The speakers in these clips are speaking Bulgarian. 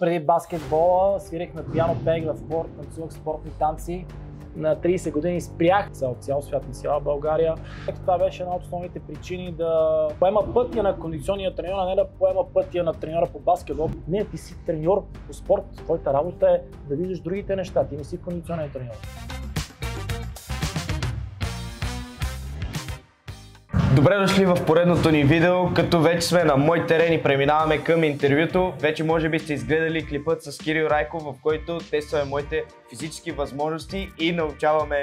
Преди баскетбола свирих на пиано, пеех в хор, танцувах спортни танци. На 30 години спрях цял свят на цяла България. Това беше една от основните причини да поема пътя на кондиционния треньор, а не да поема пътя на треньора по баскетбол. Не, ти си треньор по спорт, твоята работа е да виждаш другите неща, ти не си кондиционен треньор. Добре дошли в поредното ни видео, като вече сме на мой терен и преминаваме към интервюто. Вече може би сте изгледали клипът с Кирил Райков, в който тестваме моите физически възможности и научаваме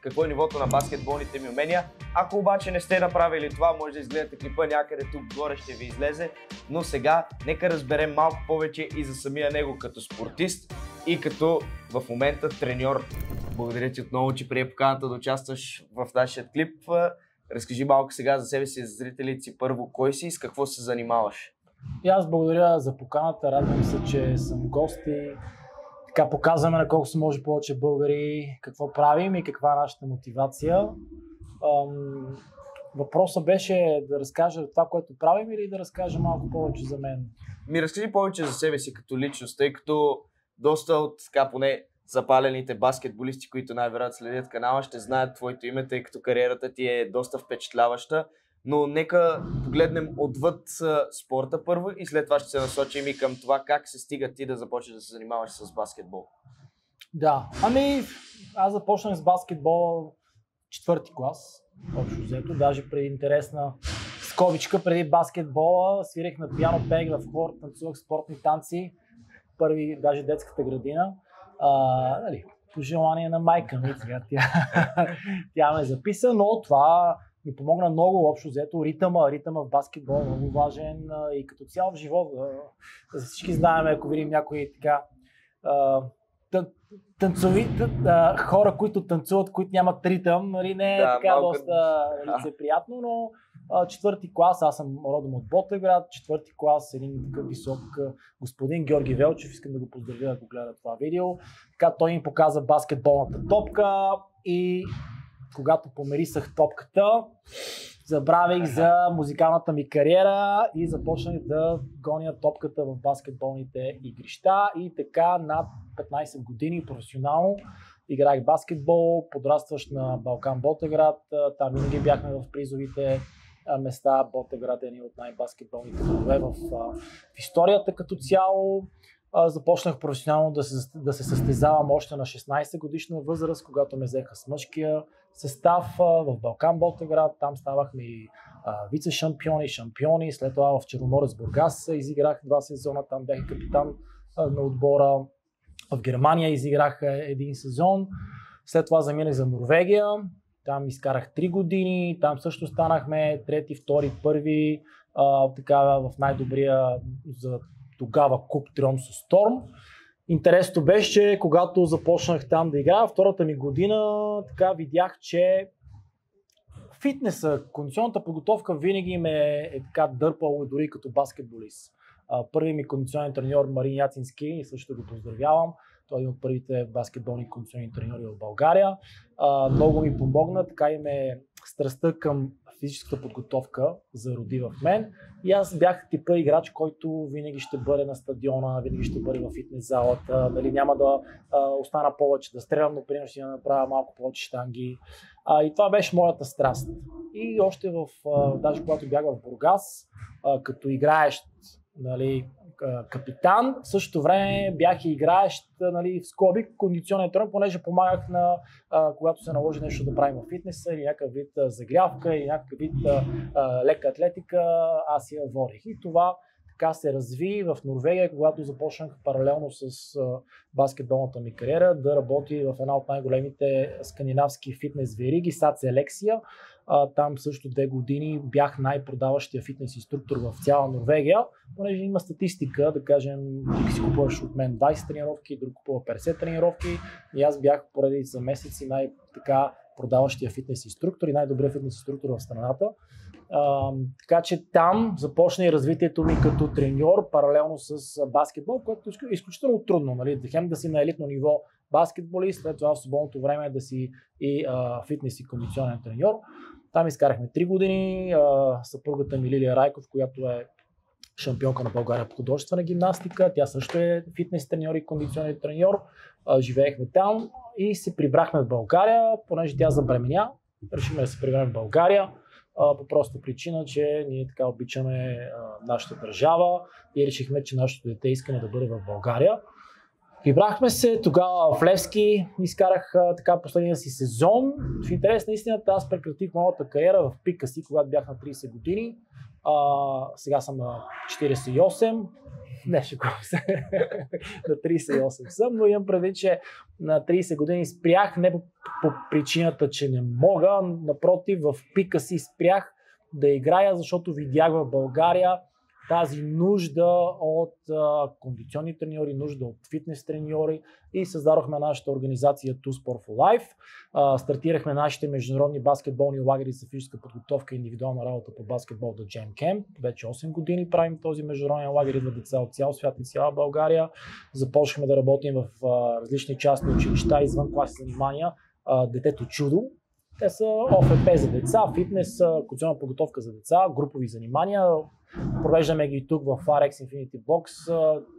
какво е нивото на баскетболните ми умения. Ако обаче не сте направили това, може да изгледате клипа някъде тук горе, ще ви излезе. Но сега нека разберем малко повече и за самия него като спортист и като в момента треньор. Благодаря ти отново, че прие поканата да участваш в нашия клип. Разкажи малко сега за себе си и за зрителите си първо, кой си и с какво се занимаваш? И аз благодаря за поканата, радвам се, че съм гост и така показваме на колко се може повече българи какво правим и каква е нашата мотивация. Въпросът беше да разкажа това, което правим или да разкажа малко повече за мен? Разкажи повече за себе си като личност, тъй като доста от поне запалените баскетболисти, които най-вероятно следят канала, ще знаят твоето име, тъй като кариерата ти е доста впечатляваща. Но нека погледнем отвъд спорта първо и след това ще се насочим и към това как се стига ти да започнеш да се занимаваш с баскетбол. Да, аз започнах с баскетбол четвърти клас, общо взето, даже преди интересна скобичка, преди баскетбола свирих на пиано, пеех в хор, танцувах спортни танци, първи даже детската градина. По желание на майка ми, тя ме записа, но това ми помогна много общо взето. Ритъма в баскетбол е много важен и като цяло в живота. Всички знаем, ако видим някои така хора, които танцуват, които нямат ритъм, не е така доста лицеприятно, но четвърти клас, аз съм родом от Ботевград, четвърти клас, един такъв висок господин Георги Велчев, искам да го поздравя, ако гледа това видео. Така той ми показа баскетболната топка и когато померисах топката, забравих за музикалната ми кариера и започнах да гоня топката в баскетболните игрища и така над 15 години професионално играх баскетбол, подрастващ на Балкан Ботевград, там винаги бяхме в призовите места. Ботевград е един от най-баскетболните градове в историята като цяло. Започнах професионално да се състезавам още на 16 годишна възраст, когато ме взеха с мъжкия състав в Балкан Ботевград. Там ставахме и вице-шампиони, шампиони. След това в Черноморец Бургас изиграх 2 сезона, там бях капитан на отбора. В Германия изиграх един сезон. След това заминах за Норвегия. Там изкарах 3 години, там също станахме трети, втори, първи, в най-добрия за тогава куп Триомсо Сторм. Интересното беше, че когато започнах там да играя, втората ми година, видях, че фитнеса, кондиционната подготовка винаги ме е така дърпало дори като баскетболист. Първият ми кондиционен треньор Марин Яцински, също го поздравявам. Той е един от първите баскетболни кондиционни треньори в България. Много ми помогна, така и ме страстта към физическата подготовка зароди в мен. И аз бях типа играч, който винаги ще бъде на стадиона, винаги ще бъде в фитнес залата, няма да остана повече да стрелям, но примерно ще да направя малко повече щанги. И това беше моята страст. И още даже когато бях в Бургас, като играещ, капитан, в същото време бях и играещ в скоби кондиционен тренер, понеже помагах когато се наложи нещо да правим в фитнеса или някакъв вид загрявка или някакъв вид лека атлетика, аз я водех. И това така се разви в Норвегия, когато започнах паралелно с баскетболната ми кариера да работи в една от най-големите скандинавски фитнес вериги, САЦ Елексия. Там също 2 години бях най-продаващия фитнес инструктор в цяла Норвегия, понеже има статистика, да кажем, ти си купуваш от мен 20 тренировки, друг купува 50 тренировки и аз бях поредица месеци най-така продаващия фитнес инструктор и най-добрият фитнес инструктор в страната. Така че там започна и развитието ми като треньор, паралелно с баскетбол, което е изключително трудно, хем да си на елитно ниво баскетболист, след това в свободното време да си и фитнес и кондиционен треньор. Там изкарахме 3 години, съпругата ми Лилия Райков, която е шампионка на България по художествена гимнастика. Тя също е фитнес треньор и кондиционен треньор. Живеехме там и се прибрахме в България, понеже тя забременя. Решихме да се приберем в България по проста причина, че ние така обичаме нашата държава и решихме, че нашето дете искаме да бъде в България. Прибрахме се, тогава в Левски изкарах така последния си сезон. В интерес на истината аз прекратих моята кариера в пика си, когато бях на 30 години. Сега съм на 48. Не, шегувам се. На 38 съм, но имам предвид, че на 30 години спрях не по причината, че не мога. Напротив, в пика си спрях да играя, защото видях в България тази нужда от кондиционни треньори, нужда от фитнес треньори и създадохме нашата организация Two Sport for Life. Стартирахме нашите международни баскетболни лагери за физическа подготовка и индивидуална работа по баскетбол The Jam Camp. Вече 8 години правим този международен лагер, идват деца от цял свят и цяла България. Започнахме да работим в различни частни училища, извън класни занимания. Детето чудо. Те са ОФП за деца, фитнес, кондиционна подготовка за деца, групови занимания. Провеждаме ги тук в RX Infinity Box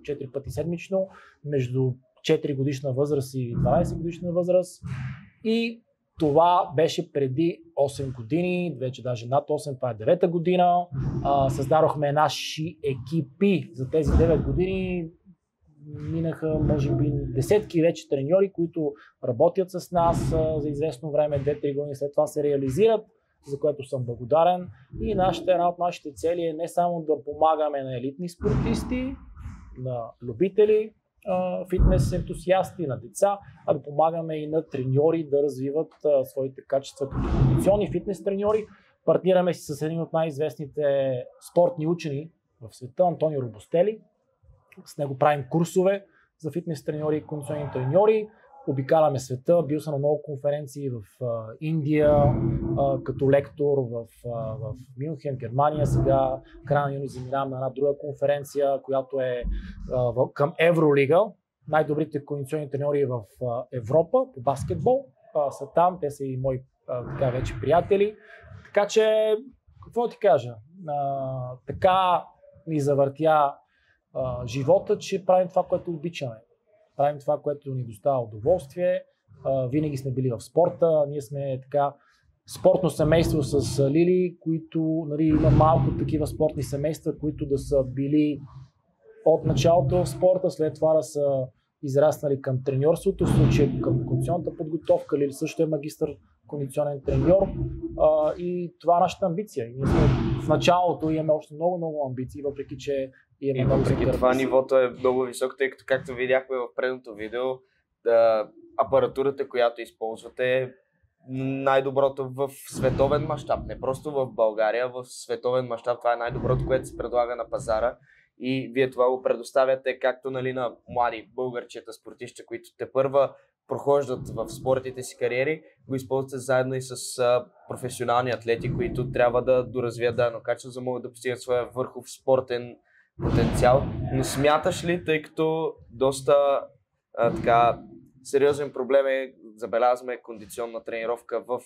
4 пъти седмично, между 4 годишна възраст и 12 годишна възраст. И това беше преди 8 години, вече даже над 8, това е 9-та година. Създадохме наши екипи за тези 9 години. Минаха, може би, десетки вече треньори, които работят с нас за известно време, 2-3 години след това се реализират, за което съм благодарен. И една от нашите цели е не само да помагаме на елитни спортисти, на любители, фитнес ентусиасти, на деца, а да помагаме и на треньори да развиват своите качества като кондиционни фитнес треньори. Партнираме си с един от най-известните спортни учени в света, Антонио Робостели. С него правим курсове за фитнес треньори и кондиционни треньори. Обикаляме света, бил съм на много конференции в Индия, като лектор в Мюнхен, Германия. Сега края на юни заминавам на една друга конференция, която е към Евролига. Най-добрите кондиционни треньори в Европа по баскетбол са там, те са и мои така вече приятели. Така че, какво ти кажа, така ни завъртя живота, че правим това, което обичаме. Правим това, което ни доставя удоволствие. Винаги сме били в спорта. Ние сме така спортно семейство с Лили, които, нали, има малко такива спортни семейства, които да са били от началото в спорта, след това да са израснали към треньорството, в случая към кондиционната подготовка. Лили също е магистър кондиционен треньор. И това е нашата амбиция. И ние сме в началото имаме още много амбиции, въпреки че и въпреки това нивото е много високо, тъй като, както видяхме в предното видео, апаратурата, която използвате, е най-доброто в световен мащаб. Не просто в България, в световен мащаб. Това е най-доброто, което се предлага на пазара. И вие това го предоставяте както, нали, на млади българчета спортисти, които тепърва прохождат в спортните си кариери, го използвате заедно и с професионални атлети, които трябва да доразвият дадено качество, за да могат да постигнат своя върхов спортен потенциал. Но смяташ ли, тъй като доста така сериозен проблем е, забелязваме кондиционна тренировка в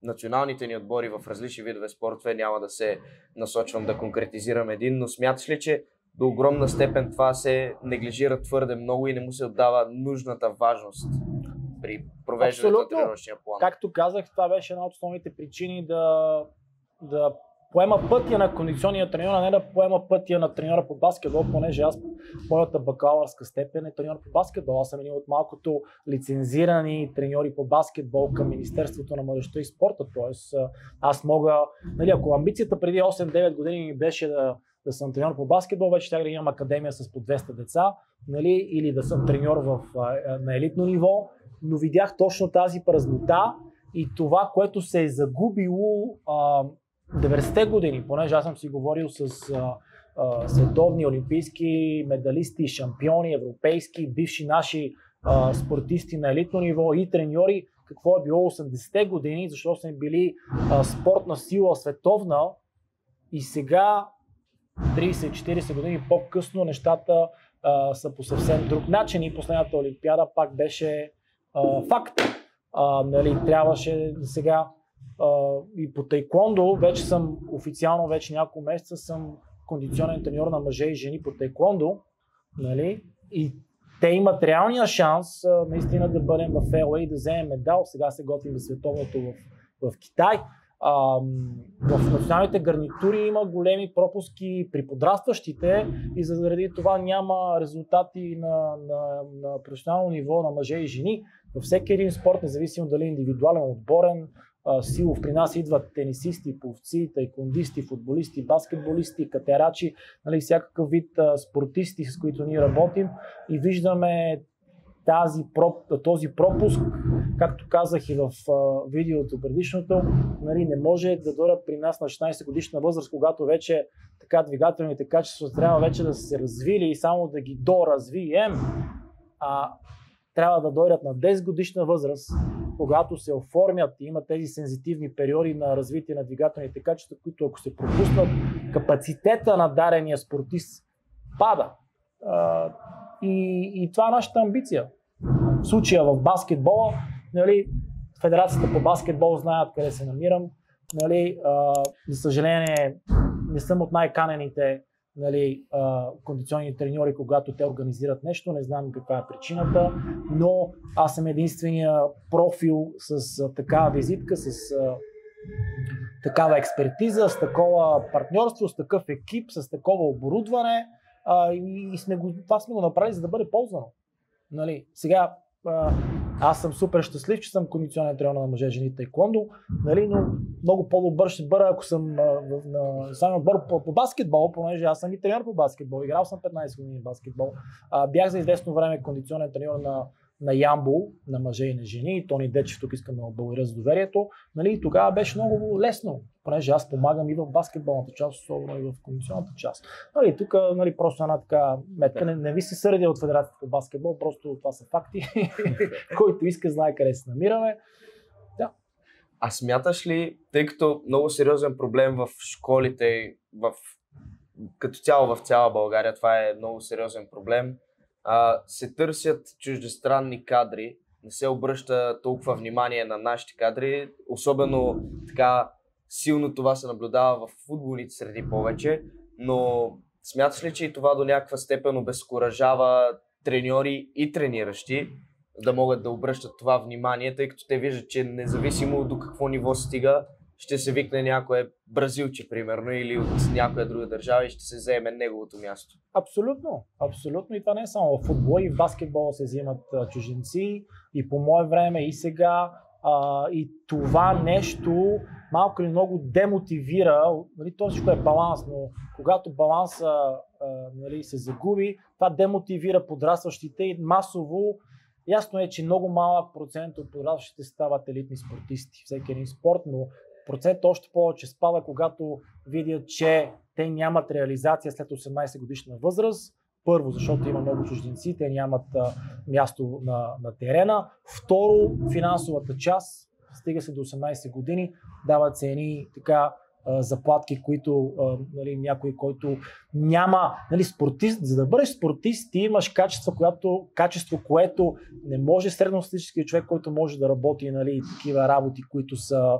националните ни отбори в различни видове спортове, няма да се насочвам да конкретизирам един, но смяташ ли, че до огромна степен това се неглижира твърде много и не му се отдава нужната важност при провеждането на тренировъчния план? Както казах, това беше една от основните причини да поема пътя на кондиционния треньор, а не да поема пътя на треньора по баскетбол, понеже аз, моята бакалавърска степен е треньор по баскетбол. Аз съм един от малкото лицензирани треньори по баскетбол към Министерството на младежта и спорта. Тоест, аз мога, нали, ако амбицията преди 8-9 години ми беше да съм треньор по баскетбол, вече ще да имам академия с по 200 деца, нали, или да съм треньор на елитно ниво, но видях точно тази празнота и това, което се е загубило 90-те години, понеже аз съм си говорил с световни, олимпийски медалисти, шампиони, европейски, бивши наши спортисти на елитно ниво и треньори, какво е било 80-те години, защото сме били спортна сила световна и сега 30-40 години по-късно нещата са по съвсем друг начин и последната олимпиада пак беше факт. Нали, трябваше сега и по таеквондо, вече съм официално, вече няколко месеца съм кондиционен треньор на мъже и жени по таеквондо, нали? И те имат реалния шанс наистина да бъдем в LA и да вземем медал. Сега се готвим за световното в Китай. В националните гарнитури има големи пропуски при подрастващите и заради това няма резултати на професионално ниво на мъже и жени. Във всеки един спорт, независимо дали индивидуален, отборен, силов, при нас идват тенисисти, пловци, таеквондисти, футболисти, баскетболисти, катерачи, нали, всякакъв вид спортисти, с които ние работим и виждаме този пропуск, както казах и в видеото предишното, нали, не може да дойдат при нас на 16 годишна възраст, когато вече така двигателните качества трябва вече да са се развили и само да ги доразвием, трябва да дойдат на 10 годишна възраст, когато се оформят и имат тези сензитивни периоди на развитие на двигателните качества, които ако се пропуснат, капацитета на дарения спортист пада. И това е нашата амбиция. В случая в баскетбола, нали, Федерацията по баскетбол знаят къде се намирам. Нали, за съжаление, не съм от най-канените, нали, кондиционни треньори, когато те организират нещо. Не знам каква е причината, но аз съм единствения профил с такава визитка, с такава експертиза, с такова партньорство, с такъв екип, с такова оборудване. И това сме го направили, за да бъде ползвано. Нали, сега аз съм супер щастлив, че съм кондиционен треньор на мъже, жени, таеквондо, нали, но много по-добър ще бъда, ако съм на самия отбор по баскетбол, понеже аз съм и треньор по баскетбол, играл съм 15 години в баскетбол. Бях за известно време кондиционен треньор на Ямбол, на мъже и на жени, Тони Дечев, тук искам да му благодаря за доверието. Нали, и тогава беше много лесно, понеже аз помагам и в баскетболната част, особено и в кондиционната част. Нали, тук, нали, просто една така метка, не ви се сърдя от Федерацията по баскетбол, просто това са факти. Който иска, знае къде се намираме. Да. А смяташ ли, тъй като много сериозен проблем в школите, като цяло в цяла България, това е много сериозен проблем, се търсят чуждестранни кадри, не се обръща толкова внимание на нашите кадри, особено така силно това се наблюдава в футболните среди повече, но смяташ ли, че и това до някаква степен обезкуражава треньори и трениращи да могат да обръщат това внимание, тъй като те виждат, че независимо до какво ниво стига, ще се викне някое бразилче, примерно, или от някоя друга държава и ще се заеме неговото място. Абсолютно, абсолютно. И това не е само в футбол, и в баскетбол се взимат чужденци, и по мое време, и сега. И това нещо малко или много демотивира, нали, то всичко е баланс, но когато баланса нали, се загуби, това демотивира подрастващите и масово. Ясно е, че много малък процент от подрастващите стават елитни спортисти, всеки един спорт, но процент още повече спада, когато видят, че те нямат реализация след 18 годишна възраст. Първо, защото има много чужденци, те нямат място на терена. Второ, финансовата част, стига се до 18 години, дават се едни така заплатки, които нали, някой, който няма, нали, спортист, за да бъдеш спортист, ти имаш качество, което не може средностатистически човек, който може да работи, нали, такива работи, които са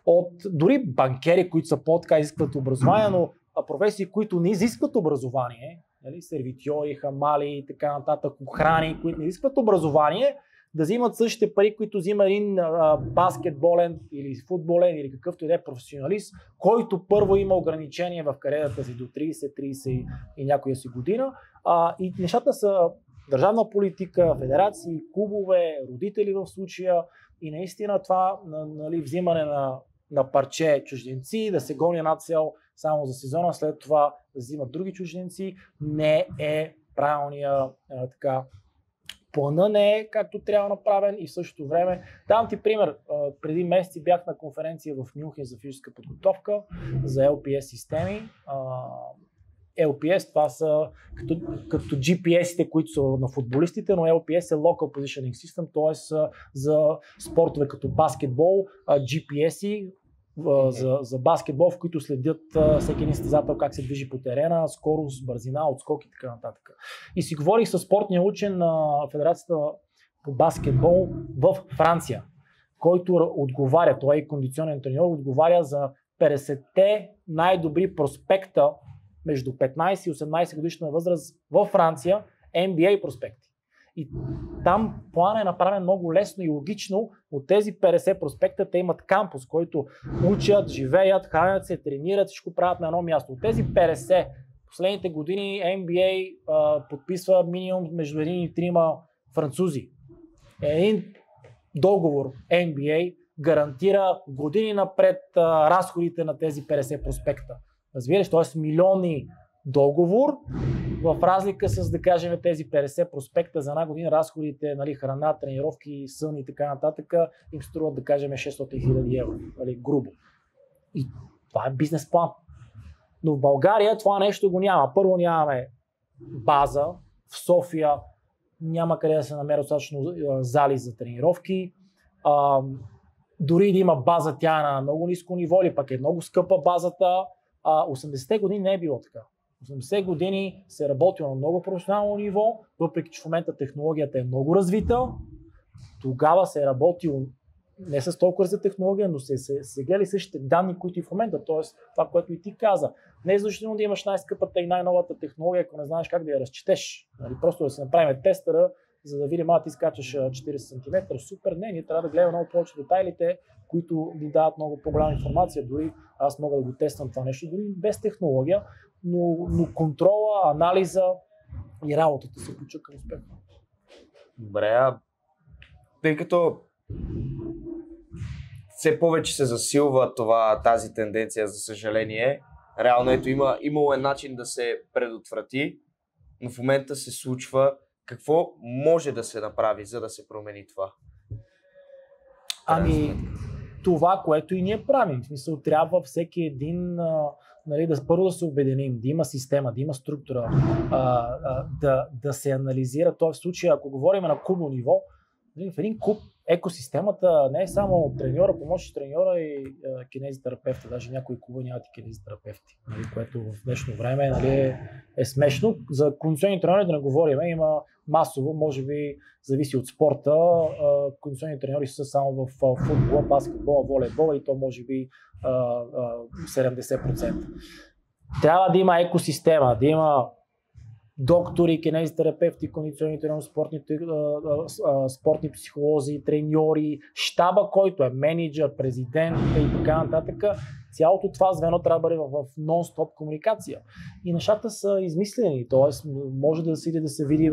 от дори банкери, които са по-така изискват образование, но професии, които не изискват образование, нали, сервитьори, хамали и така нататък, охрани, които не изискват образование, да взимат същите пари, които взима един баскетболен или футболен или какъвто и да е професионалист, който първо има ограничение в кариерата си до 30 и някоя си година. И нещата са държавна политика, федерации, клубове, родители в случая и наистина това, нали, взимане на парче чужденци, да се гони една цел само за сезона, след това да взимат други чужденци, не е правилния така. Плана не е както трябва направен и в същото време. Давам ти пример. Преди месеци бях на конференция в Мюнхен за физическа подготовка за LPS системи. LPS това са като GPS-ите, които са на футболистите, но LPS е Local Positioning System, т.е. за спортове като баскетбол, GPS-и за баскетбол, в които следят всеки един състезател как се движи по терена, скорост, бързина, отскок и така нататък. И си говорих с спортния учен на Федерацията по баскетбол в Франция, който отговаря, той е кондиционен треньор, отговаря за 50-те най-добри проспекта между 15 и 18 годишна възраст във Франция, NBA проспекти. И там план е направен много лесно и логично. От тези 50 проспекта те имат кампус, който учат, живеят, хранят се, тренират, всичко правят на едно място. От тези 50 последните години NBA подписва минимум между 1 и 3 французи. Един договор NBA гарантира години напред разходите на тези 50 проспекта. Разбираш, т.е. милиони договор, в разлика с, да кажем, тези 50 проспекта за една година, разходите, нали, храна, тренировки, сън и така нататък, им струват, да кажем, 600 000 евро, нали, грубо. И това е бизнес план. Но в България това нещо го няма. Първо нямаме база, в София няма къде да се намерят достатъчно зали за тренировки. Дори да има база, тя е на много ниско ниво или пък е много скъпа базата. 80-те години не е било така. 80-те години се е работило на много професионално ниво, въпреки че в момента технологията е много развита. Тогава се е работило не с толкова за технология, но се гледали същите данни, които и в момента. Тоест, това, което и ти каза. Не е задължително да имаш най-скъпата и най-новата технология, ако не знаеш как да я разчетеш. Нали, просто да си направим тестера, за да видим, ти скачаш 40 см, супер, не, ние трябва да гледаме много повече детайлите, които ни дават много по-голяма информация. Дори аз мога да го тествам това нещо, дори без технология, но контрола, анализа и работата се включва към успеха. Добре, тъй като все повече се засилва тази тенденция, за съжаление, реално имало е начин да се предотврати, но в момента се случва. Какво може да се направи, за да се промени това? Това, което и ние правим. В смисъл, трябва всеки един нали, първо да се обединим, да има система, да има структура, да се анализира. Това в случая, ако говорим на клубно ниво, в един клуб екосистемата не е само треньора, помощник треньора и кинезитерапевта. Даже някои клуба нямат и кинезитерапевти, нали, което в днешно време, нали, е смешно. За кондиционни треньори да не говорим. Има масово, може би зависи от спорта. Кондиционни треньори са само в футбола, баскетбола, волейбола и то може би 70%. Трябва да има екосистема, да има доктори, кинезитерапевти, кондиционни треньори, спортни психолози, треньори, щаба, който е менеджер, президент и така нататък. Цялото това звено трябва да бъде в нон-стоп комуникация. И нещата са измислени, т.е. може да се види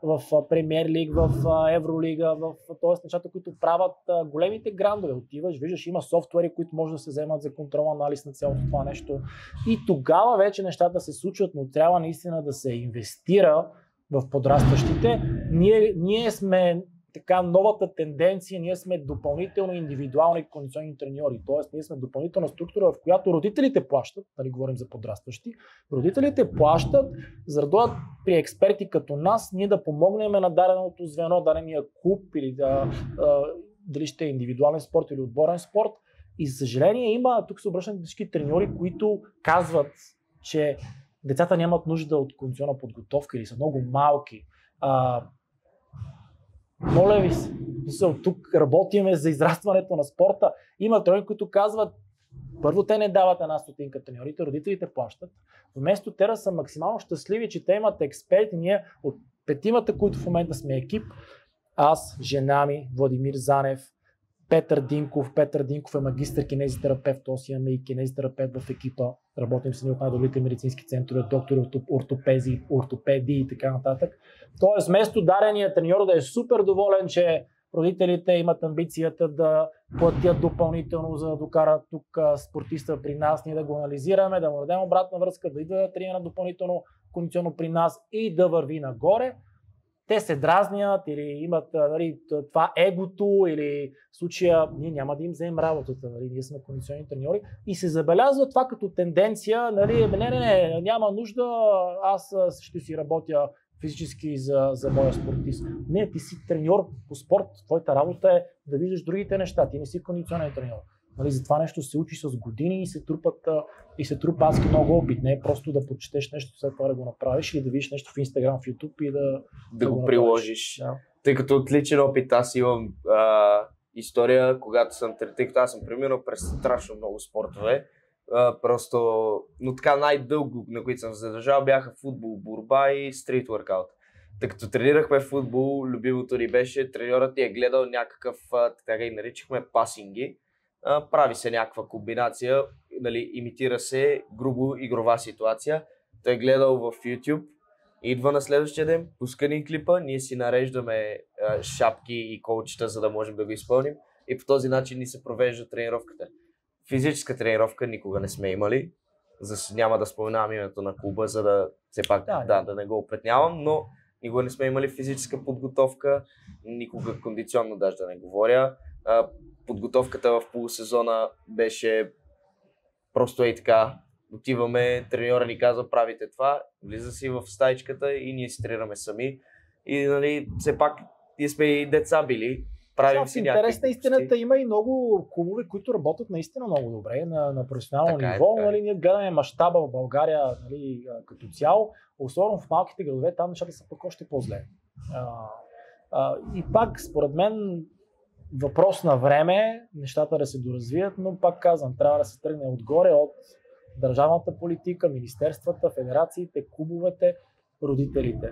в Премиер Лиг, в Евролига, т.е. нещата, които правят големите грандове. Отиваш, виждаш, има софтуери, които може да се вземат за контрол, анализ на цялото това нещо. И тогава вече нещата се случват, но трябва наистина да се инвестира в подрастващите. Ние сме така новата тенденция, ние сме допълнително индивидуални кондиционни треньори, т.е. ние сме допълнителна структура, в която родителите плащат, нали говорим за подрастващи, родителите плащат, за да дойдат при експерти като нас, ние да помогнем на даденото звено, дадения клуб или дали ще е индивидуален спорт или отборен спорт. И за съжаление тук се обръщат всички треньори, които казват, че децата нямат нужда от кондиционна подготовка или са много малки. Моля ви се, тук работиме за израстването на спорта. Има треньори, които казват, първо те не дават една стотинка треньорите, родителите плащат. Вместо те да са максимално щастливи, че те имат експерти, ние от 5-мата, които в момента сме екип, аз, жена ми, Владимир Занев, Петър Динков е магистър кинезитерапевт, т.е. имаме и кинезитерапевт в екипа. Работим с едни от най-добрите медицински центрове, доктори от ортопеди и така нататък. Тоест, вместо дарения треньор да е супер доволен, че родителите имат амбицията да платят допълнително, за да докарат тук спортиста при нас, ние да го анализираме, да му дадем обратна връзка, да идва да тренира допълнително кондиционно при нас и да върви нагоре. Те се дразнят или имат нали, това егото или в случая ние няма да им вземем работата, нали, ние сме кондиционни треньори и се забелязва това като тенденция, нали, не, няма нужда, аз ще си работя физически за моя спортист. Не, ти си треньор по спорт, твоята работа е да виждаш другите неща, ти не си кондиционен треньор. Нали, за това нещо се учи с години и се трупа адски много опит. Не е просто да прочетеш нещо, след това да го направиш или да видиш нещо в Instagram, в YouTube и да го приложиш. Да. Тъй като от личен опит аз имам история, когато тъй като аз съм преминал през страшно много спортове. Но така най-дълго, на които съм задържал, бяха футбол, борба и стрит воркаут. Тъй като тренирахме футбол, любимото ни беше, треньорът ни е гледал някакъв, така ги наричахме пасинги. Прави се някаква комбинация, нали, имитира се грубо игрова ситуация. Той е гледал в YouTube, идва на следващия ден, пуска ни клипа, ние си нареждаме шапки и колчета, за да можем да го изпълним и по този начин ни се провежда тренировката. Физическа тренировка никога не сме имали, няма да споменавам името на клуба, за да все пак да не го опетнявам, но никога не сме имали физическа подготовка, никога кондиционно даже да не говоря. Подготовката в полусезона беше просто така. Отиваме, треньора ни казва, правите това, влиза си в стаичката и ние си тренираме сами. И нали, все пак ние сме и деца били. Правим си някакви интерес на истината има и много клубове, които работят наистина много добре на професионално ниво. Нали, ние гледаме мащаба в България, нали, като цяло, особено в малките градове, там нещата са пък още по-зле. И пак, според мен, въпрос на време, нещата да се доразвият, но пак казвам, трябва да се тръгне отгоре от държавната политика, министерствата, федерациите, клубовете, родителите,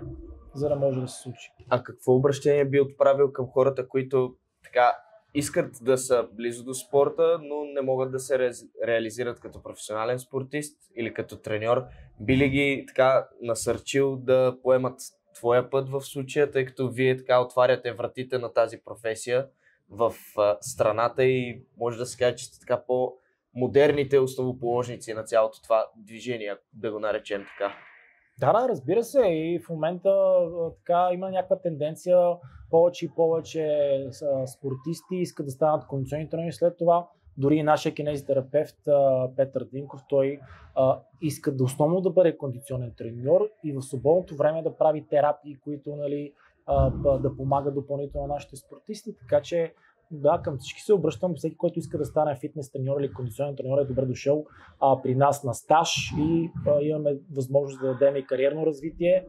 за да може да се случи. А какво обращение би отправил към хората, които така искат да са близо до спорта, но не могат да се реализират като професионален спортист или като треньор? Би ли ги така насърчил да поемат твоя път в случая, тъй като вие така отваряте вратите на тази професия в страната и може да се каже, че сте така по-модерните основоположници на цялото това движение, да го наречем така? Да, разбира се, и в момента така има някаква тенденция повече и повече спортисти искат да станат кондиционни треньори. След това дори и нашия кинезитерапевт Петър Динков, той иска да основно да бъде кондиционен треньор и в свободното време да прави терапии, които нали, да помагат допълнително на нашите спортисти. Така че да, към всички се обръщам. Всеки, който иска да стане фитнес треньор или кондиционен треньор, е добре дошъл при нас на стаж и имаме възможност да дадем и кариерно развитие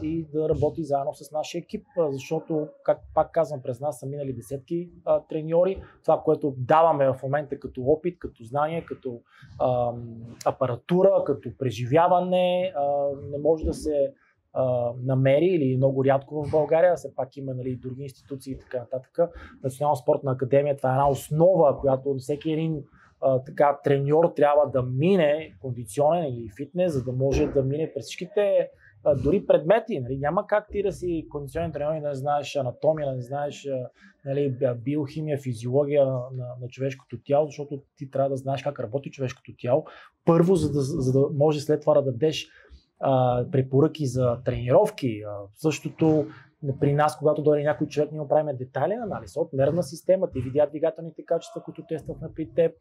и да работи заедно с нашия екип, защото, как пак казвам, през нас са минали десетки треньори. Това, което даваме в момента като опит, като знание, като апаратура, като преживяване, не може да се намери или много рядко в България, все пак има нали, други институции и така нататък. Национална спортна академия, това е една основа, която всеки един така треньор трябва да мине, кондиционен или фитнес, за да може да мине през всичките дори предмети. Нали. Няма как ти да си кондиционен треньор и да не знаеш анатомия, да не знаеш нали, биохимия, физиология на човешкото тяло, защото ти трябва да знаеш как работи човешкото тяло. Първо, за да може след това да дадеш препоръки за тренировки. Същото при нас, когато дойде някой човек, ние правим детайлен анализ от нервна система, ти видят двигателните качества, които тествахме при теб.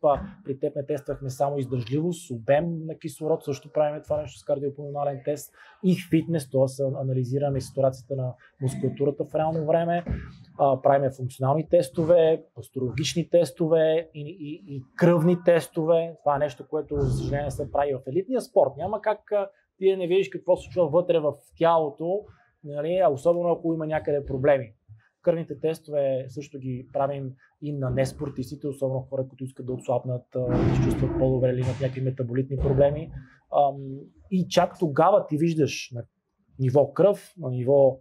При теб не тествахме само издържливост, обем на кислород, също правим това нещо с кардиопулмонален тест и фитнес, т.е. анализираме ситуацията на мускулатурата в реално време. Правим функционални тестове, постурологични тестове и кръвни тестове. Това е нещо, което за съжаление се прави в елитния спорт. Няма как ти не видиш какво се случва вътре в тялото, нали, особено ако има някъде проблеми. Кръвните тестове също ги правим и на неспортистите, особено хора, които искат да отслабнат, да се чувстват по-добре или имат някакви метаболитни проблеми. И чак тогава ти виждаш на ниво кръв, на ниво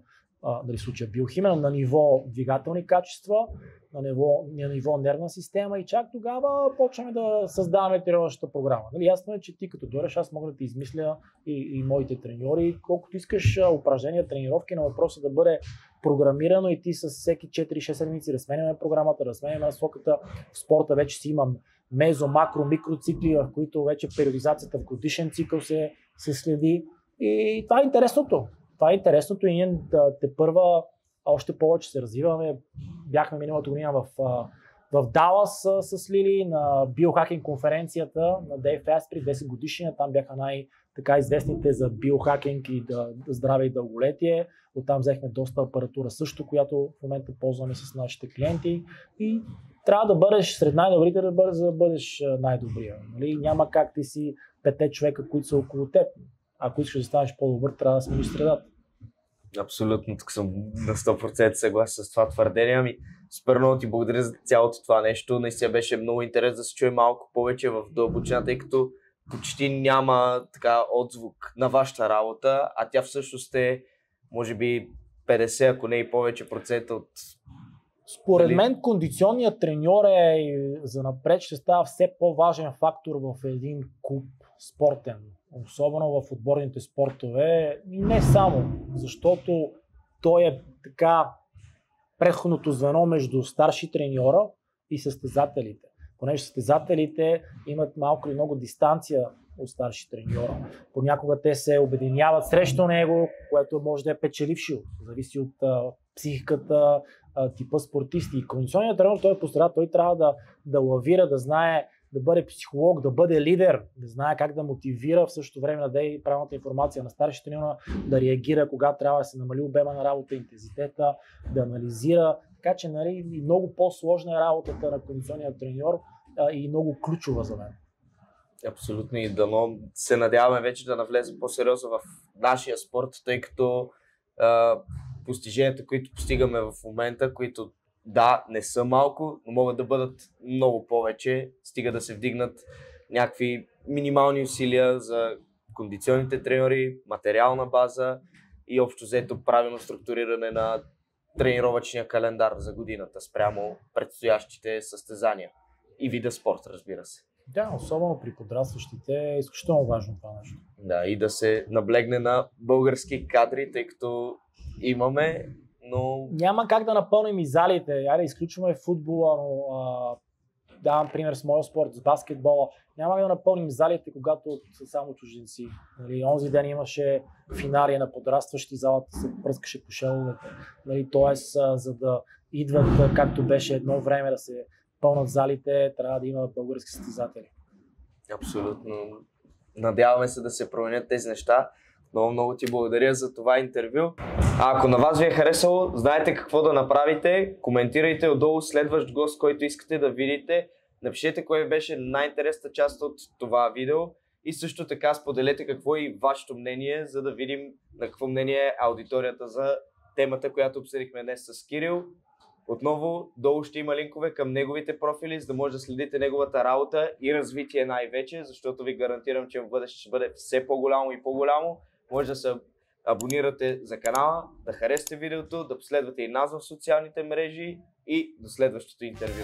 дали случая биохимия, на ниво двигателни качества, на ниво нервна система и чак тогава почваме да създаваме тренировъчната програма. Нали, ясно е, че ти като дойдеш, аз мога да ти измисля и моите треньори, колкото искаш упражнения, тренировки, на въпроса да бъде програмирано и ти с всеки 4-6 седмици да сменяме програмата, да сменяме насоката. В спорта вече си имам мезо, макро, микроцикли, в които вече периодизацията в годишен цикъл се следи и това е интересното. Това е интересното и ние тепърва още повече се развиваме. Бяхме миналата година в Далас с Лили на биохакинг конференцията на Дейв Asprey, 10 годишния. Там бяха най-така известните за биохакинг и здраве и дълголетие. Оттам взехме доста апаратура също, която в момента ползваме с нашите клиенти. И трябва да бъдеш сред най-добрите, да бъдеш най-добрия. Нали? Няма как ти си 5 човека, които са около теб. Ако искаш да станеш по-добър, трябва да смениш средата. Абсолютно, тук съм на 100% съгласен с това твърдение. Супер много ти благодаря за цялото това нещо. Наистина беше много интересно да се чуе малко повече в дълбочина, тъй като почти няма така отзвук на вашата работа, а тя всъщност е, може би, 50, ако не и повече процента от... Според мен кондиционният треньор за напред ще става все по-важен фактор в един клуб спортен, особено в отборните спортове и не само, защото той е така преходното звено между старши треньора и състезателите. Понеже състезателите имат малко или много дистанция от старши треньора. Понякога те се обединяват срещу него, което може да е печелившо. Зависи от психиката, типа спортисти. И кондиционният треньор, той е постарат, той трябва да лавира, да знае, да бъде психолог, да бъде лидер, да знае как да мотивира, в същото време да даде правилната информация на старши треньора, да реагира, когато трябва да се намали обема на работа, интензитета, да анализира. Така че много по-сложна е работата на кондиционния треньор и много ключова за мен. Абсолютно, и дано се надяваме вече да навлезе по-сериозно в нашия спорт, тъй като постиженията, които постигаме в момента, които да, не са малко, но могат да бъдат много повече, стига да се вдигнат някакви минимални усилия за кондиционните треньори, материална база и общо взето правилно структуриране на тренировъчния календар за годината спрямо предстоящите състезания и вида спорт, разбира се. Да, особено при подрастващите е изключително важно това нещо. Да, и да се наблегне на български кадри, тъй като имаме, но... Няма как да напълним и залите. Айде, изключваме футбола, но давам пример с моя спорт, с баскетбола. Няма как да напълним залите, когато са само чужденци. Нали, онзи ден имаше финали на подрастващи, залата се пръскаше по шеловете. Нали, тоест, за да идват, както беше едно време да се пълнат залите, трябва да има български състезатели. Абсолютно. Надяваме се да се променят тези неща. Много ти благодаря за това интервю. Ако на вас ви е харесало, знаете какво да направите. Коментирайте отдолу следващ гост, който искате да видите. Напишете кое беше най-интересната част от това видео. И също така споделете какво е и вашето мнение, за да видим на какво мнение е аудиторията за темата, която обсъдихме днес с Кирил. Отново, долу ще има линкове към неговите профили, за да може да следите неговата работа и развитие най-вече, защото ви гарантирам, че в бъдеще ще бъде все по-голямо и по-голямо. Може да се абонирате за канала, да харесате видеото, да последвате и нас в социалните мрежи и до следващото интервю.